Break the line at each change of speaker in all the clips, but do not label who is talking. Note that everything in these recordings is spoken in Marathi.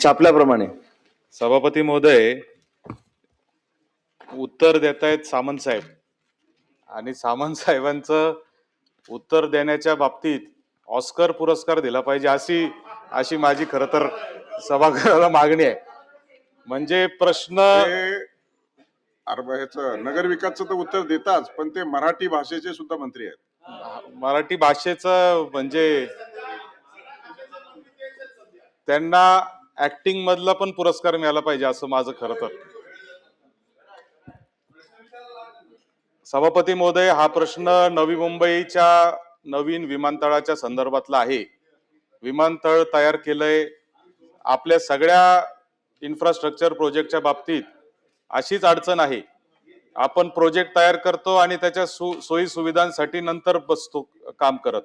छापल्याप्रमाणे
सभापती महोदय, उत्तर देत आहेत सामंत साहेब आणि सामंत साहेबांचं उत्तर देण्याच्या बाबतीत ऑस्कर पुरस्कार दिला पाहिजे अशी अशी माझी खरं तर सभागृहाला मागणी आहे. म्हणजे प्रश्न
नगर विकासचं तर उत्तर देताच, पण ते मराठी भाषेचे सुद्धा मंत्री आहेत.
मराठी भाषेचं म्हणजे त्यांना ऍक्टिंग मधला पण पुरस्कार मिळाला पाहिजे असं माझं खरं तर. सभापती महोदय, हा प्रश्न नवी मुंबईच्या नवीन विमानतळाच्या संदर्भातला आहे. विमानतळ तयार केलंय. आपल्या सगळ्या इन्फ्रास्ट्रक्चर प्रोजेक्टच्या बाबतीत अशीच अडचण आहे. आपण प्रोजेक्ट तयार करतो आणि त्याच्या सोयी सुविधांसाठी नंतर बसतो काम करत.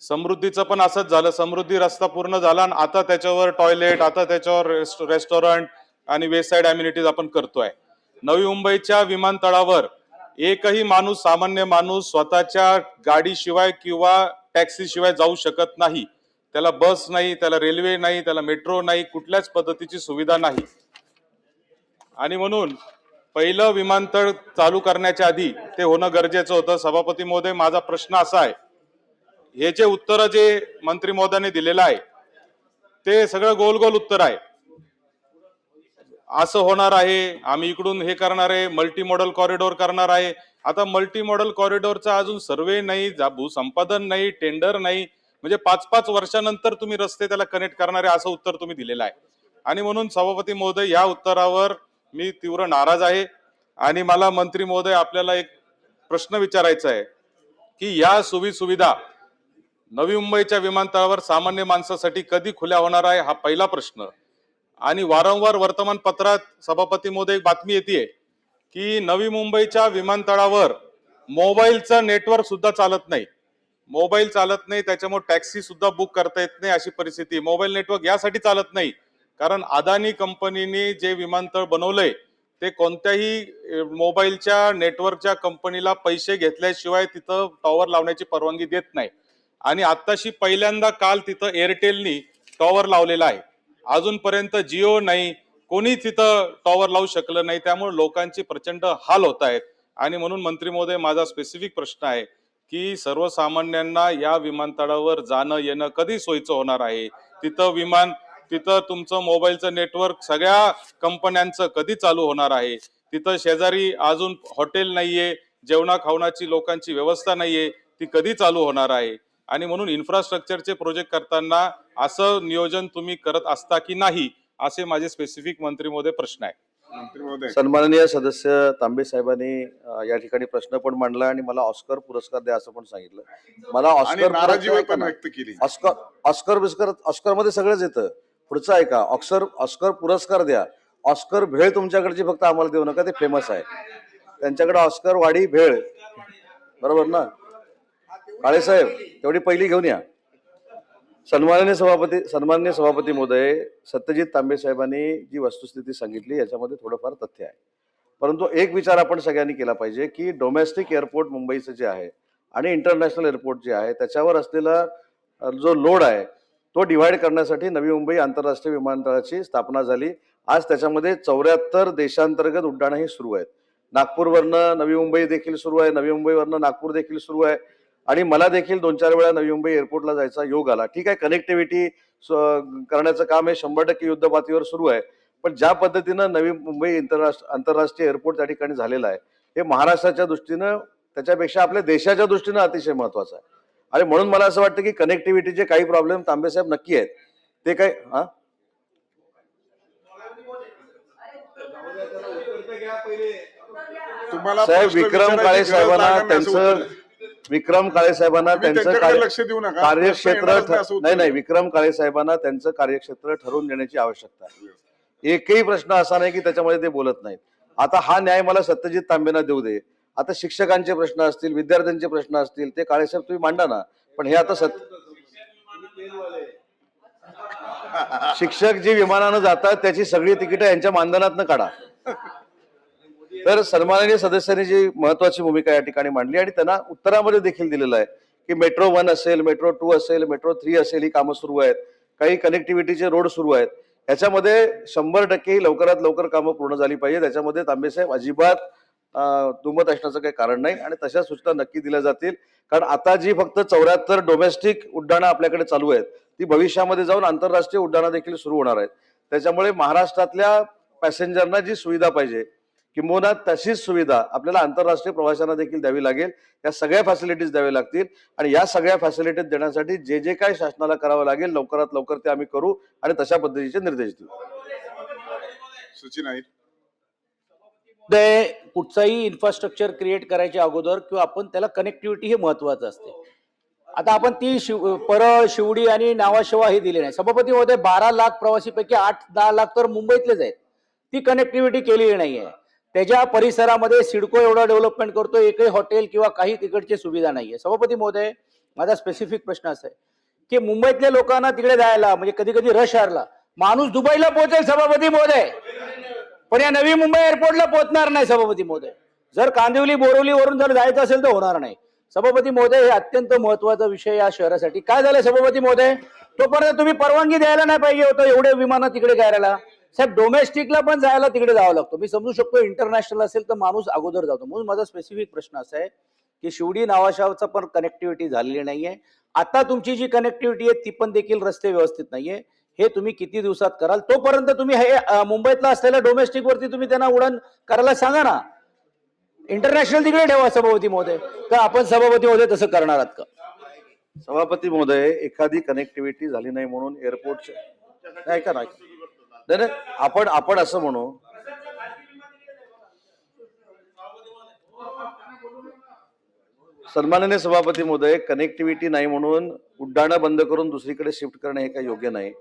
समृद्धीचं पण असंच झालं. समृद्धी रस्ता पूर्ण झाला आणि आता त्याच्यावर टॉयलेट, आता त्याच्यावर रेस्टॉरंट आणि वेस्ट साइड अम्युनिटीज आपण करतोय. नवी मुंबईच्या विमानतळावर एकही माणूस, सामान्य माणूस स्वतःच्या गाडीशिवाय किंवा टॅक्सी शिवाय जाऊ शकत नाही. त्याला बस नाही, त्याला रेल्वे नाही, त्याला मेट्रो नाही, कुठल्याच पद्धतीची सुविधा नाही. आणि म्हणून पहिलं विमानतळ चालू करण्याच्या आधी ते होणं गरजेचं होतं. सभापती महोदय, माझा प्रश्न असा आहे, हे जे उत्तर जे मंत्री महोदयांनी दिलेलं आहे ते सगळं गोल गोल उत्तर आहे. असं होणार आहे, आम्ही इकडून हे करणार आहे, मल्टी मॉडल कॉरिडॉर करणार आहे. आता मल्टी मॉडल कॉरिडॉरचा अजून सर्वे नाही, भूसंपादन नाही, टेंडर नाही. म्हणजे 5-5 वर्षानंतर तुम्ही रस्ते त्याला कनेक्ट करणारे असं उत्तर तुम्ही दिलेलं आहे. आणि म्हणून सभापती महोदय, या उत्तरावर मी तीव्र नाराज आहे. आणि मला मंत्री महोदय आपल्याला एक प्रश्न विचारायचा आहे की या सुविधा नवी मुंबईच्या विमानतळावर सामान्य माणसासाठी कधी खुल्या होणार आहे, हा पहिला प्रश्न. आणि वारंवार वर्तमानपत्रात सभापती महोदय एक बातमी येते की नवी मुंबईच्या विमानतळावर मोबाईलचं नेटवर्क सुद्धा चालत नाही. मोबाईल चालत नाही, त्याच्यामुळे टॅक्सी सुद्धा बुक करता येत नाही अशी परिस्थिती. मोबाईल नेटवर्क यासाठी चालत नाही कारण अदानी कंपनीने जे विमानतळ बनवलंय ते कोणत्याही मोबाईलच्या नेटवर्कच्या कंपनीला पैसे घेतल्याशिवाय तिथं टॉवर लावण्याची परवानगी देत नाही. आणि आत्ताशी पहिल्यांदा काल तिथं एअरटेलनी टॉवर लावलेला आहे. अजूनपर्यंत जिओ नाही, कोणी तिथं टॉवर लावू शकलं नाही. त्यामुळे लोकांची प्रचंड हाल होत आहेत. आणि म्हणून मंत्री महोदय, माझा स्पेसिफिक प्रश्न आहे की सर्वसामान्यांना या विमानतळावर जाणं येणं कधी सोयीचं होणार आहे? तिथं तुमचं मोबाईलचं नेटवर्क सगळ्या कंपन्यांचं कधी चालू होणार आहे? तिथं शेजारी अजून हॉटेल नाहीये, जेवणा खावणाची लोकांची व्यवस्था नाहीये, ती कधी चालू होणार आहे? आणि म्हणून इन्फ्रास्ट्रक्चरचे प्रोजेक्ट करताना असं नियोजन तुम्ही करत असता की नाही, असे माझे स्पेसिफिक मंत्री महोदय प्रश्न आहे.
मंत्री महोदय,
सन्माननीय सदस्य तांबे साहेबांनी या ठिकाणी प्रश्न पण मांडला आणि मला ऑस्कर पुरस्कार द्या असं पण सांगितलं. मला ऑस्कर
पण व्यक्त केली.
ऑस्कर मध्ये सगळंच येतं. पुढचं आहे का, ऑस्कर पुरस्कार द्या. ऑस्कर भेळ तुमच्याकडची फक्त आम्हाला देऊ नका, ते फेमस आहे. त्यांच्याकडे ऑस्कर वाडी भेळ, बरोबर ना काळे साहेब? तेवढी पहिली घेऊन या. सन्माननीय सभापती महोदय, सत्यजित तांबे साहेबांनी जी वस्तुस्थिती सांगितली याच्यामध्ये थोडंफार तथ्य आहे. परंतु एक विचार आपण सगळ्यांनी केला पाहिजे की डोमेस्टिक एअरपोर्ट मुंबईचं जे आहे आणि इंटरनॅशनल एअरपोर्ट जे आहे त्याच्यावर असलेला जो लोड आहे तो डिव्हाइड करण्यासाठी नवी मुंबई आंतरराष्ट्रीय विमानतळाची स्थापना झाली. आज त्याच्यामध्ये 74 देशांतर्गत उड्डाणंही सुरू आहेत. नागपूरवरनं नवी मुंबई देखील सुरू आहे, नवी मुंबईवरनं नागपूर देखील सुरू आहे. आणि मला देखील 2-4 वेळा नवी मुंबई एअरपोर्टला जायचा योग आला. ठीक आहे, कनेक्टिव्हिटी करण्याचं काम हे 100% युद्धपातळीवर सुरू आहे. पण ज्या पद्धतीनं नवी मुंबई आंतरराष्ट्रीय एअरपोर्ट त्या ठिकाणी झालेलं आहे हे महाराष्ट्राच्या दृष्टीनं, त्याच्यापेक्षा आपल्या देशाच्या दृष्टीनं अतिशय महत्वाचं आहे. आणि म्हणून मला असं वाटतं की कनेक्टिव्हिटीचे काही प्रॉब्लेम तांबे साहेब नक्की आहेत. ते काय साहेब विक्रम काळे साहेबांना त्यांचं कार्यक्षेत्र नाही, विक्रम काळे साहेबांना त्यांचं कार्यक्षेत्र ठरवून देण्याची आवश्यकता आहे. एकही प्रश्न असा नाही की त्याच्यामध्ये ते बोलत नाहीत. आता हा न्याय मला सत्यजित तांबेंना देऊ दे. आता शिक्षकांचे प्रश्न असतील, विद्यार्थ्यांचे प्रश्न असतील, ते काळे साहेब तुम्ही मांडा ना. पण हे आता शिक्षक जी विमानानं जातात त्याची सगळी तिकीटं यांच्या मानधनातनं काढा. तर सन्माननीय सदस्यांनी जी महत्वाची भूमिका या ठिकाणी मांडली आणि त्यांना उत्तरामध्ये देखील दिलेलं आहे की मेट्रो 1 असेल, मेट्रो 2 असेल, मेट्रो 3 असेल, ही कामं सुरू आहेत. काही कनेक्टिव्हिटीचे रोड सुरू आहेत. ह्याच्यामध्ये 100% लवकरात लवकर कामं पूर्ण झाली पाहिजे. त्याच्यामध्ये तांबेसाहेब अजिबात दुमत असण्याचं काही कारण नाही आणि तशा सूचना नक्की दिल्या जातील. कारण आता जी फक्त 74 डोमेस्टिक उड्डाणं आपल्याकडे चालू आहेत ती भविष्यामध्ये जाऊन आंतरराष्ट्रीय उड्डाणं देखील सुरू होणार आहेत. त्याच्यामुळे महाराष्ट्रातल्या पॅसेंजरना जी सुविधा पाहिजे किंबहुना तशीच सुविधा आपल्याला आंतरराष्ट्रीय प्रवाशांना देखील द्यावी लागेल. या सगळ्या फॅसिलिटीज द्याव्या लागतील आणि या सगळ्या फॅसिलिटीज देण्यासाठी जे जे काय शासनाला करावं लागेल लवकरात लवकर ते आम्ही करू आणि तशा पद्धतीचे निर्देश देऊ.
सचिन आहे.
कुठचाही इन्फ्रास्ट्रक्चर क्रिएट करायच्या अगोदर किंवा आपण त्याला कनेक्टिव्हिटी हे महत्वाचं असते. आता आपण ती परळ, शिवडी आणि नावाशेवा हे दिले नाही. सभापती महोदय 12 लाख प्रवासीपैकी 8-10 लाख तर मुंबईतलेच आहेत. ती कनेक्टिव्हिटी केलेली नाहीये. त्याच्या परिसरामध्ये सिडको एवढा डेव्हलपमेंट करतो, एकही हॉटेल किंवा काही तिकडची सुविधा नाहीये. सभापती महोदय माझा स्पेसिफिक प्रश्न असा आहे की मुंबईतल्या लोकांना तिकडे जायला म्हणजे कधी कधी रश आरला माणूस दुबईला पोहोचेल सभापती महोदय, पण या नवी मुंबई एअरपोर्टला पोहोचणार नाही सभापती महोदय. जर कांदिवली बोरिवलीवरून जर जायचं असेल तर होणार नाही. सभापती महोदय हे अत्यंत महत्वाचा विषय या शहरासाठी. काय झालं सभापती महोदय, तोपर्यंत तुम्ही परवानगी द्यायला नाही पाहिजे होतं एवढे विमानं तिकडे करायला. साहेब डोमेस्टिकला पण जायला तिकडे जावं लागतं. मी समजू शकतो इंटरनॅशनल असेल तर माणूस अगोदर जातो. म्हणून माझा स्पेसिफिक प्रश्न असा आहे की शिवडी नावाशावचा पण कनेक्टिव्हिटी झालेली नाहीये. आता तुमची जी कनेक्टिव्हिटी आहे ती पण देखील रस्ते व्यवस्थित नाहीये. हे तुम्ही किती दिवसात कराल? तोपर्यंत तुम्ही हे मुंबईतला असलेल्या डोमेस्टिक वरती तुम्ही त्यांना उडान करायला सांगा ना. इंटरनॅशनल तिकडे ठेवा सभापती महोदय. तर आपण सभापती महोदय तसं करणार आहात का?
सभापती महोदय, एखादी कनेक्टिव्हिटी झाली नाही म्हणून एअरपोर्टच्या ऐका ना, नाही आपण असं म्हणू सन्माननीय सभापती महोदय, कनेक्टिव्हिटी नाही म्हणून उड्डाणं बंद करून दुसरीकडे शिफ्ट करणे हे काही योग्य नाही.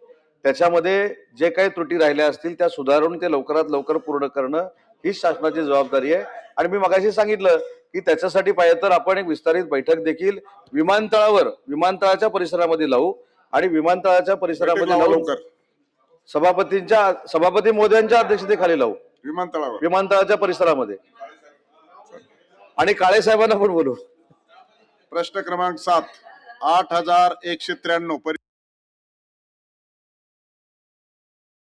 त्याच्यामध्ये जे काही त्रुटी राहिल्या असतील त्या सुधारून ते लवकरात लवकर पूर्ण करणं ही शासनाची जबाबदारी आहे. आणि मी मगाशी सांगितलं की त्याच्यासाठी पाहिजे तर आपण एक विस्तारित बैठक देखील विमानतळाच्या परिसरामध्ये लावू आणि विमानतळाच्या परिसरामध्ये लावून सभापती महोदयांच्या अध्यक्षतेखाली लावू विमानतळाच्या परिसरामध्ये आणि काळे साहेबांना पण बोलू.
प्रश्न क्रमांक 7, 8193